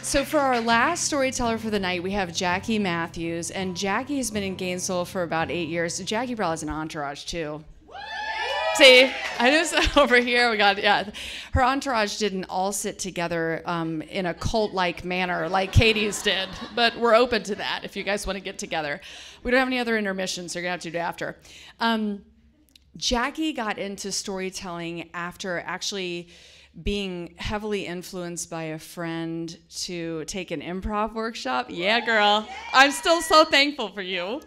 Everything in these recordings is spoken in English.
So for our last storyteller for the night, we have Jackie Matthews, and Jackie has been in Gainesville for about 8 years. Jackie probably has an entourage too. See, I just over here we got, yeah. Her entourage didn't all sit together in a cult-like manner like Katie's did, but we're open to that if you guys want to get together. We don't have any other intermissions, so you're gonna have to do it after. Jackie got into storytelling after actually being heavily influenced by a friend to take an improv workshop. Yeah, girl. I'm still so thankful for you.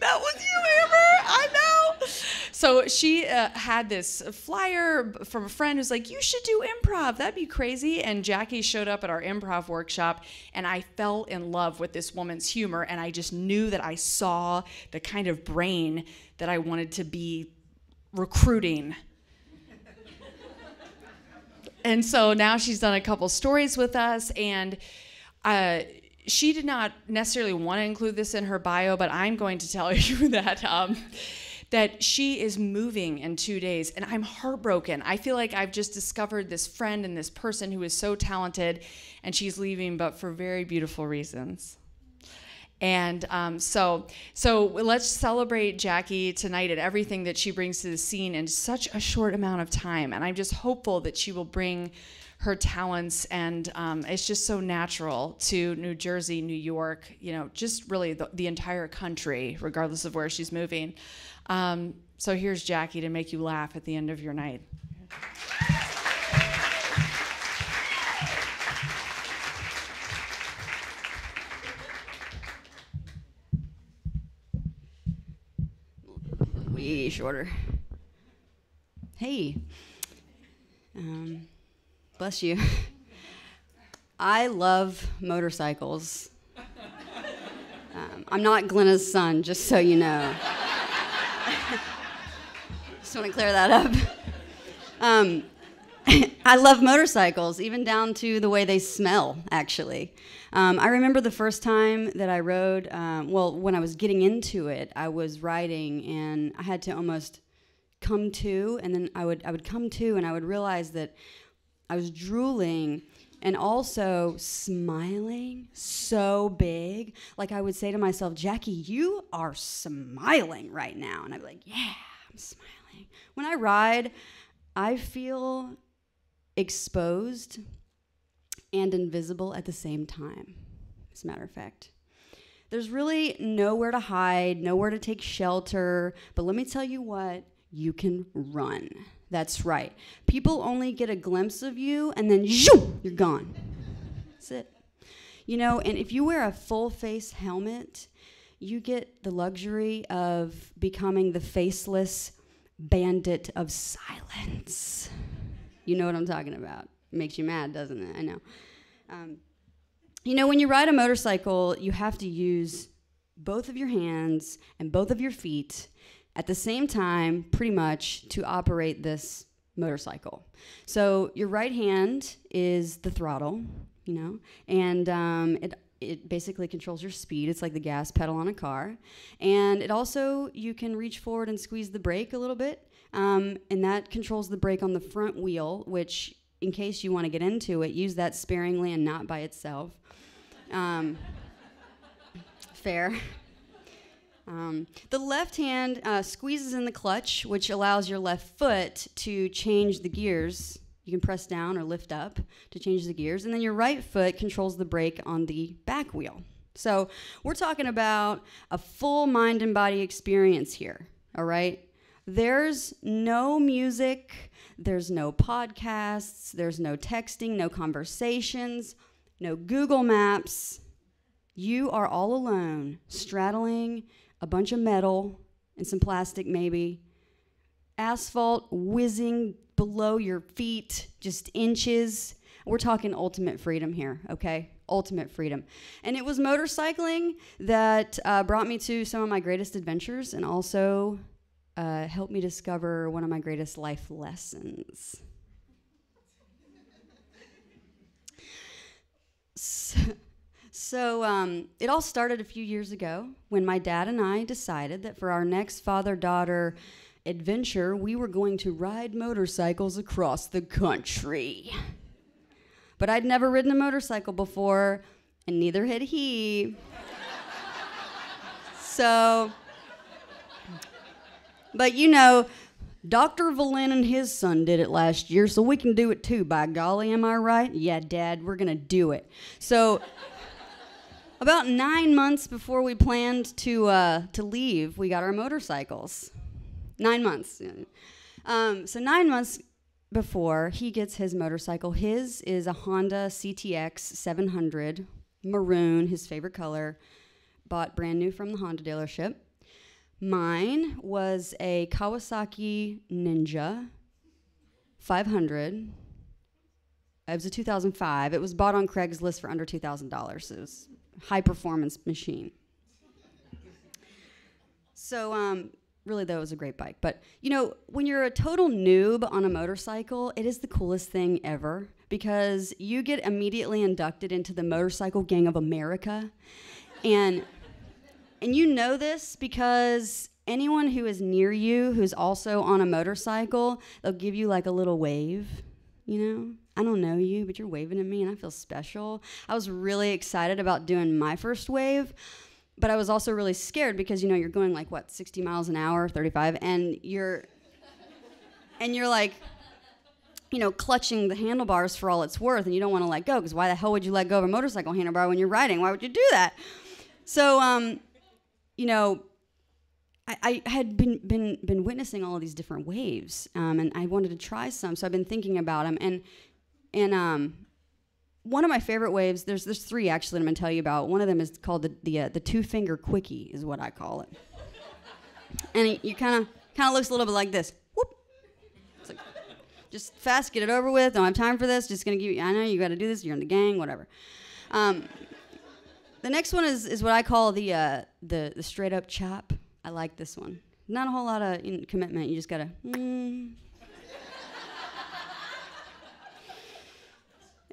That was you, Amber. I know. So she had this flyer from a friend who's like, you should do improv. That'd be crazy. And Jackie showed up at our improv workshop, and I fell in love with this woman's humor, and I just knew that I saw the kind of brain that I wanted to be recruiting. And so now she's done a couple stories with us, and she did not necessarily want to include this in her bio, but I'm going to tell you that that she is moving in 2 days, and I'm heartbroken. I feel like I've just discovered this friend and this person who is so talented, and she's leaving, but for very beautiful reasons. And so let's celebrate Jackie tonight and everything that she brings to the scene in such a short amount of time. And I'm just hopeful that she will bring her talents, and it's just so natural to New Jersey, New York, you know, just really the entire country, regardless of where she's moving. So here's Jackie to make you laugh at the end of your night. Way shorter. Hey, bless you. I love motorcycles. I'm not Glenna's son, just so you know. Just want to clear that up. I love motorcycles, even down to the way they smell, actually. I remember the first time that I rode, well, when I was getting into it, I was riding, and I had to almost come to, and then I would come to, and I would realize that I was drooling and also smiling so big. Like I would say to myself, Jackie, you are smiling right now. And I'd be like, yeah, I'm smiling. When I ride, I feel exposed and invisible at the same time, as a matter of fact. There's really nowhere to hide, nowhere to take shelter, but let me tell you what, you can run. That's right. People only get a glimpse of you, and then zoom, you're gone. That's it. You know, and if you wear a full face helmet, you get the luxury of becoming the faceless bandit of silence. You know what I'm talking about. It makes you mad, doesn't it? I know. You know, when you ride a motorcycle, you have to use both of your hands and both of your feet at the same time, pretty much, to operate this motorcycle. So your right hand is the throttle, you know, and it basically controls your speed. It's like the gas pedal on a car. And it also, you can reach forward and squeeze the brake a little bit, and that controls the brake on the front wheel, which, in case you want to get into it, use that sparingly and not by itself. Fair. The left hand squeezes in the clutch, which allows your left foot to change the gears. You can press down or lift up to change the gears. And then your right foot controls the brake on the back wheel. So we're talking about a full mind and body experience here, all right? There's no music, there's no podcasts, there's no texting, no conversations, no Google Maps. You are all alone, straddling a bunch of metal and some plastic maybe, asphalt whizzing below your feet, just inches. We're talking ultimate freedom here, okay? Ultimate freedom. And it was motorcycling that brought me to some of my greatest adventures and also helped me discover one of my greatest life lessons. So it all started a few years ago when my dad and I decided that for our next father-daughter adventure, we were going to ride motorcycles across the country. But I'd never ridden a motorcycle before, and neither had he. So, but you know, Dr. Valin and his son did it last year, so we can do it too, by golly, am I right? Yeah, Dad, we're gonna do it. So, about 9 months before we planned to leave, we got our motorcycles. 9 months. So 9 months before he gets his motorcycle, his is a Honda CTX 700, maroon, his favorite color, bought brand new from the Honda dealership. Mine was a Kawasaki Ninja 500. It was a 2005. It was bought on Craigslist for under $2,000. It was a high-performance machine. So, really, though, it was a great bike. But, you know, when you're a total noob on a motorcycle, it is the coolest thing ever because you get immediately inducted into the Motorcycle Gang of America. And you know this because anyone who is near you who's also on a motorcycle, they'll give you like a little wave, you know? I don't know you, but you're waving at me and I feel special. I was really excited about doing my first wave, but I was also really scared because, you know, you're going like, 60 miles an hour, 35, and you're like, you know, clutching the handlebars for all it's worth, and you don't want to let go because why the hell would you let go of a motorcycle handlebar when you're riding? Why would you do that? So, you know, I had been witnessing all of these different waves, and I wanted to try some, so I've been thinking about them. And one of my favorite waves, there's three actually that I'm going to tell you about. One of them is called the two-finger quickie, is what I call it. And you kind of looks a little bit like this. Whoop. It's like, just fast, get it over with. Don't have time for this. Just going to give you. I know you got to do this. You're in the gang, whatever. The next one is what I call the straight up chop. I like this one. Not a whole lot of commitment. You just gotta.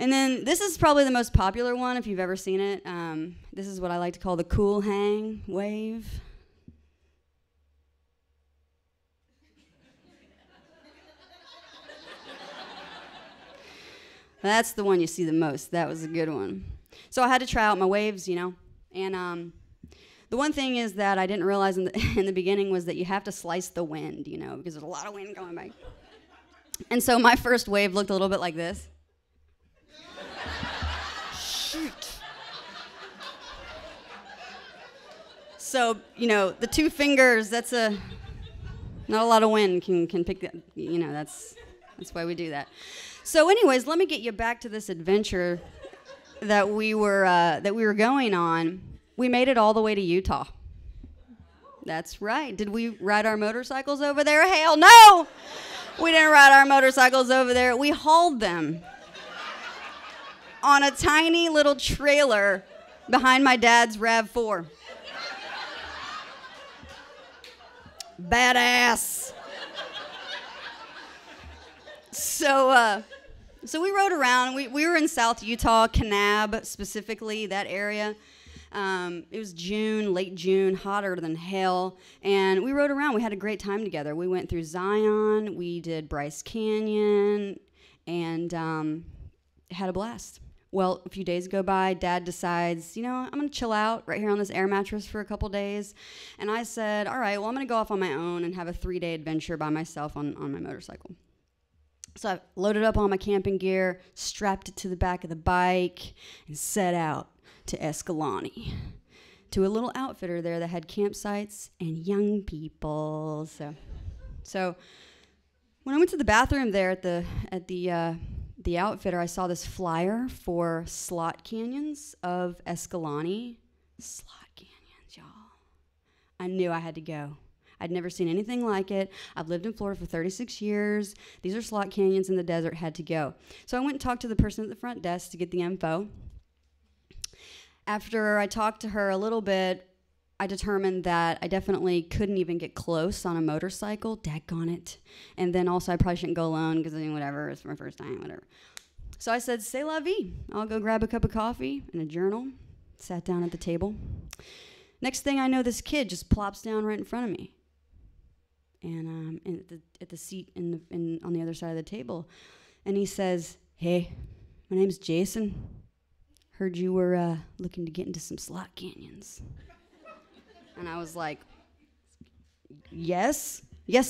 And then this is probably the most popular one if you've ever seen it. This is what I like to call the cool hang wave. That's the one you see the most. That was a good one. So I had to try out my waves, you know, and the one thing is that I didn't realize in the beginning was that you have to slice the wind, you know, because there's a lot of wind going by. And so my first wave looked a little bit like this. Shoot. So, you know, the two fingers, not a lot of wind can pick that, you know, that's why we do that. So anyways, let me get you back to this adventure that we were going on. We made it all the way to Utah. That's right. Did we ride our motorcycles over there? Hell no! We didn't ride our motorcycles over there. We hauled them on a tiny little trailer behind my dad's RAV4. Badass. So we rode around. We were in South Utah, Kanab specifically, that area. It was June, late June, hotter than hell, and we rode around. We had a great time together. We went through Zion, we did Bryce Canyon, and had a blast. Well, a few days go by, Dad decides, you know, I'm going to chill out right here on this air mattress for a couple days, and I said, all right, well, I'm going to go off on my own and have a 3-day adventure by myself on my motorcycle. So I loaded up all my camping gear, strapped it to the back of the bike, and set out to Escalante, to a little outfitter there that had campsites and young people. So when I went to the bathroom there at the outfitter, I saw this flyer for slot canyons of Escalante. Slot canyons, y'all. I knew I had to go. I'd never seen anything like it. I've lived in Florida for 36 years. These are slot canyons in the desert, had to go. So I went and talked to the person at the front desk to get the info. After I talked to her a little bit, I determined that I definitely couldn't even get close on a motorcycle. Daggone it. And then also I probably shouldn't go alone because I mean, whatever, it's my first time, whatever. So I said, c'est la vie. I'll go grab a cup of coffee and a journal. Sat down at the table. Next thing I know, this kid just plops down right in front of me. And at the seat on the other side of the table. And he says, hey, my name's Jason. Heard you were looking to get into some slot canyons. And I was like, yes,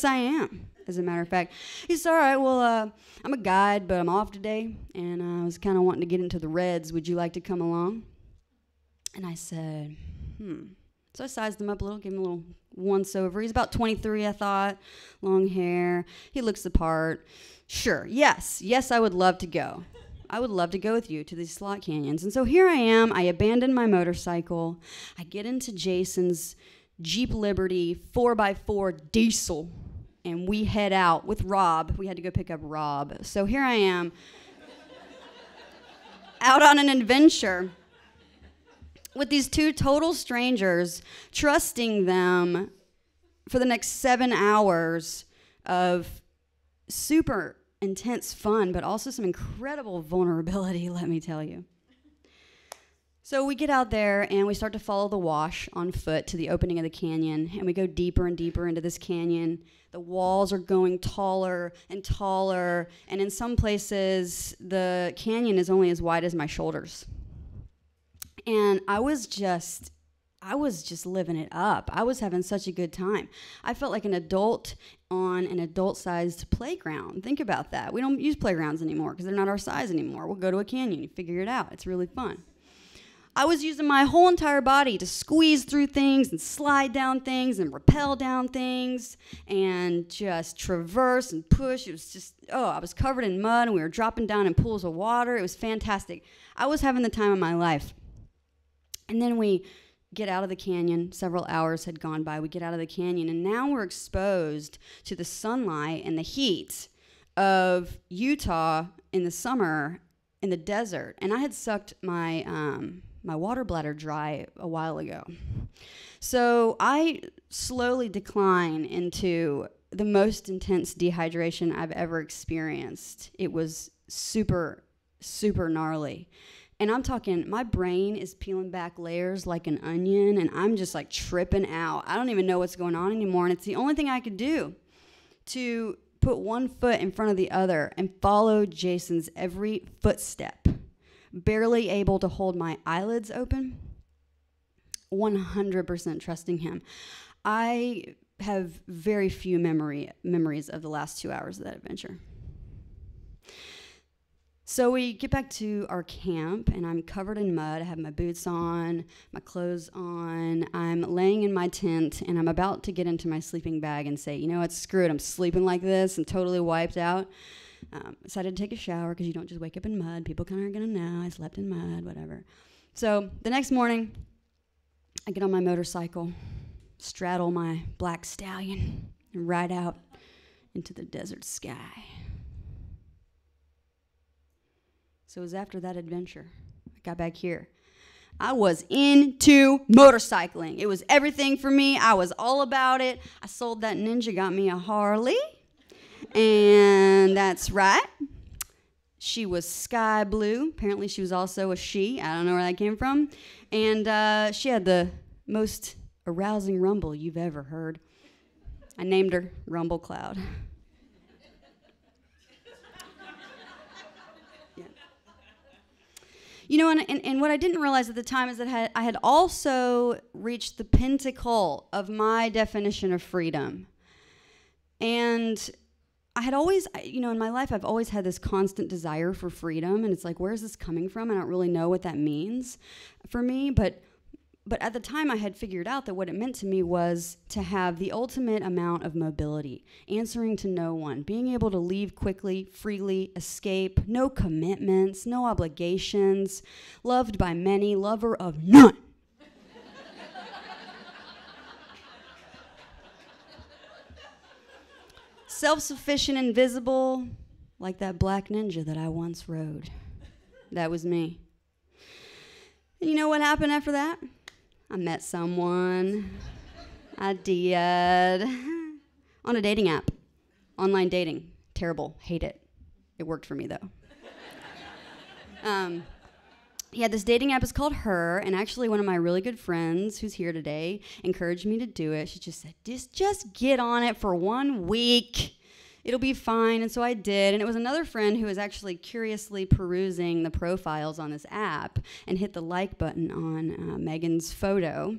I am, as a matter of fact. He said, all right, well, I'm a guide, but I'm off today, and I was kind of wanting to get into the Reds. Would you like to come along? And I said, So I sized him up a little, gave him a little once-over. He's about 23, I thought, long hair. He looks the part. Sure, yes, I would love to go. I would love to go with you to these slot canyons. And so here I am. I abandon my motorcycle. I get into Jason's Jeep Liberty 4x4 diesel, and we head out with Rob. We had to go pick up Rob. So here I am, out on an adventure with these two total strangers, trusting them for the next 7 hours of super intense fun, but also some incredible vulnerability, let me tell you. So we get out there and we start to follow the wash on foot to the opening of the canyon, and we go deeper and deeper into this canyon. The walls are going taller and taller, and in some places the canyon is only as wide as my shoulders. And I was just living it up. I was having such a good time. I felt like an adult on an adult-sized playground. Think about that. We don't use playgrounds anymore because they're not our size anymore. We'll go to a canyon, you figure it out. It's really fun. I was using my whole entire body to squeeze through things and slide down things and rappel down things and just traverse and push. It was just, I was covered in mud, and we were dropping down in pools of water. It was fantastic. I was having the time of my life. And then we get out of the canyon. Several hours had gone by. We get out of the canyon, and now we're exposed to the sunlight and the heat of Utah in the summer in the desert. And I had sucked my my water bladder dry a while ago. So I slowly decline into the most intense dehydration I've ever experienced. It was super, super gnarly. And I'm talking, my brain is peeling back layers like an onion, and I'm just like tripping out. I don't even know what's going on anymore, and it's the only thing I could do to put one foot in front of the other and follow Jason's every footstep. Barely able to hold my eyelids open, 100% trusting him. I have very few memories of the last 2 hours of that adventure. So we get back to our camp, and I'm covered in mud. I have my boots on, my clothes on. I'm laying in my tent, and I'm about to get into my sleeping bag and say, you know what, screw it. I'm sleeping like this and totally wiped out. Decided to take a shower because you don't just wake up in mud. People kind of are going to know I slept in mud, whatever. So the next morning, I get on my motorcycle, straddle my black stallion, and ride out into the desert sky. So it was after that adventure, I got back here. I was into motorcycling. It was everything for me. I was all about it. I sold that Ninja, got me a Harley. And that's right. She was sky blue. Apparently she was also a she. I don't know where that came from. And she had the most arousing rumble you've ever heard. I named her Rumble Cloud. You know, and what I didn't realize at the time is that I had also reached the pinnacle of my definition of freedom. And I had always, you know, in my life, I've always had this constant desire for freedom. And it's like, where's this coming from? I don't really know what that means for me. But at the time, I had figured out that what it meant to me was to have the ultimate amount of mobility, answering to no one, being able to leave quickly, freely, escape, no commitments, no obligations, loved by many, lover of none. Self-sufficient, invisible, like that black ninja that I once rode. That was me. And you know what happened after that? I met someone. I did. On a dating app. Online dating. Terrible. Hate it. It worked for me, though. Yeah, this dating app is called Her, and actually one of my really good friends who's here today encouraged me to do it. She just said, just get on it for 1 week. it'll be fine. And so I did. And it was another friend who was actually curiously perusing the profiles on this app and hit the like button on Megan's photo.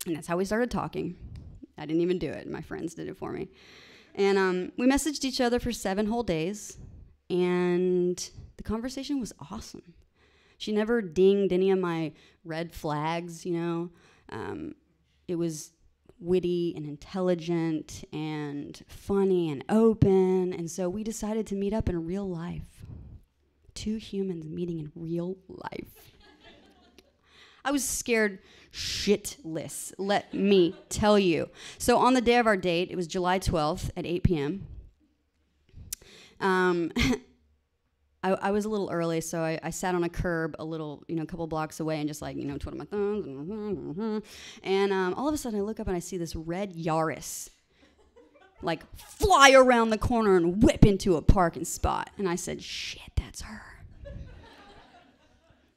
And that's how we started talking. I didn't even do it. My friends did it for me. And we messaged each other for 7 whole days. And the conversation was awesome. She never dinged any of my red flags, you know. It was witty and intelligent and funny and open. And so we decided to meet up in real life. 2 humans meeting in real life. I was scared shitless, let me tell you. So on the day of our date, it was July 12th at 8 p.m. I was a little early, so I sat on a curb a little, a couple blocks away and just twiddled my thumbs. And all of a sudden I look up and I see this red Yaris fly around the corner and whip into a parking spot. And I said, shit, that's her.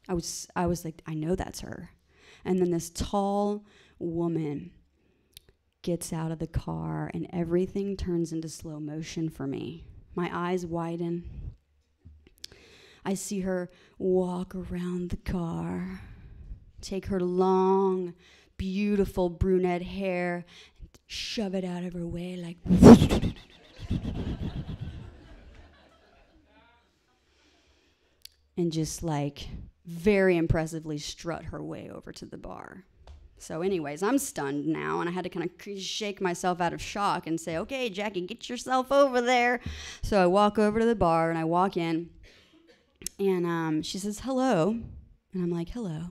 I was like, I know that's her. And then this tall woman gets out of the car and everything turns into slow motion for me. My eyes widen. I see her walk around the car, take her long, beautiful brunette hair, and shove it out of her way and just very impressively strut her way over to the bar. So anyways, I'm stunned now, and I had to kind of shake myself out of shock and say, okay, Jackie, get yourself over there. So I walk over to the bar, and I walk in, and she says, hello. And I'm like, hello.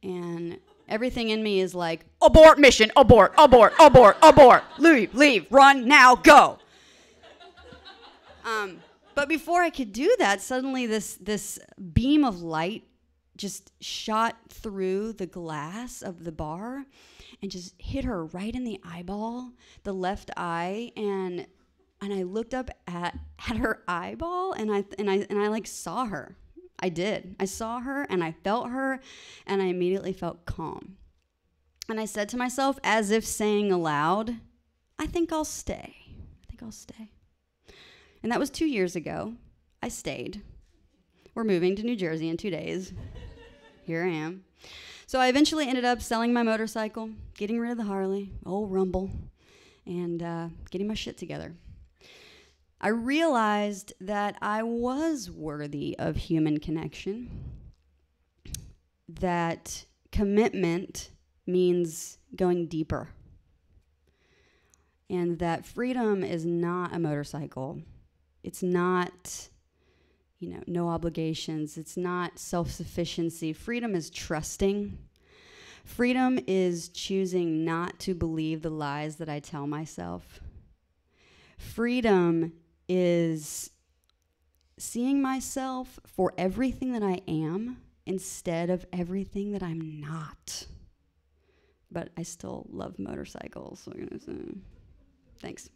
And everything in me is like, abort mission, abort, abort, abort, abort. Leave, run, now, go. But before I could do that, suddenly this beam of light just shot through the glass of the bar and just hit her right in the eyeball, the left eye, and I looked up at her eyeball and I saw her. I did. I saw her and I felt her and I immediately felt calm. And I said to myself, as if saying aloud, I think I'll stay. And that was 2 years ago. I stayed. We're moving to New Jersey in 2 days. Here I am. So I eventually ended up selling my motorcycle, getting rid of the Harley, old Rumble, and getting my shit together. I realized that I was worthy of human connection, that commitment means going deeper, and that freedom is not a motorcycle. It's not no obligations. It's not self-sufficiency. Freedom is trusting. Freedom is choosing not to believe the lies that I tell myself. Freedom is seeing myself for everything that I am instead of everything that I'm not. But I still love motorcycles, so I'm gonna say thanks.